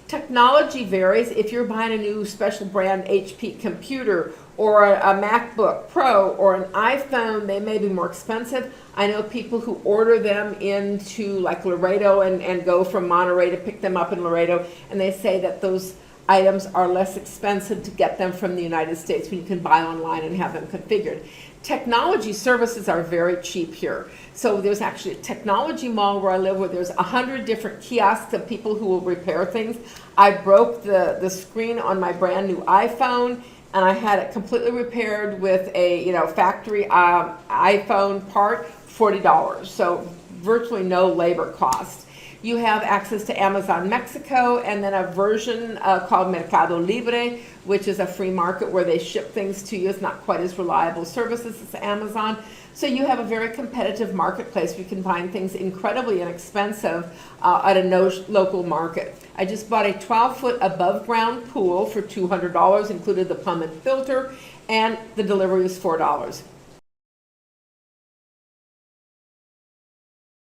Technology varies. If you're buying a new special brand HP computer or a MacBook Pro or an iPhone, they may be more expensive. I know people who order them into like Laredo and go from Monterey to pick them up in Laredo, and they say that those items are less expensive to get them from the United States when you can buy online and have them configured. Technology services are very cheap here. So there's actually a technology mall where I live where there's 100 different kiosks of people who will repair things. I broke the screen on my brand new iPhone, and I had it completely repaired with a factory iPhone part, $40. So virtually no labor cost. You have access to Amazon Mexico, and then a version called Mercado Libre, which is a free market where they ship things to you. It's not quite as reliable services as Amazon. So you have a very competitive marketplace where you can find things incredibly inexpensive at a local market. I just bought a 12-foot above-ground pool for $200, included the plumb and filter, and the delivery was $4.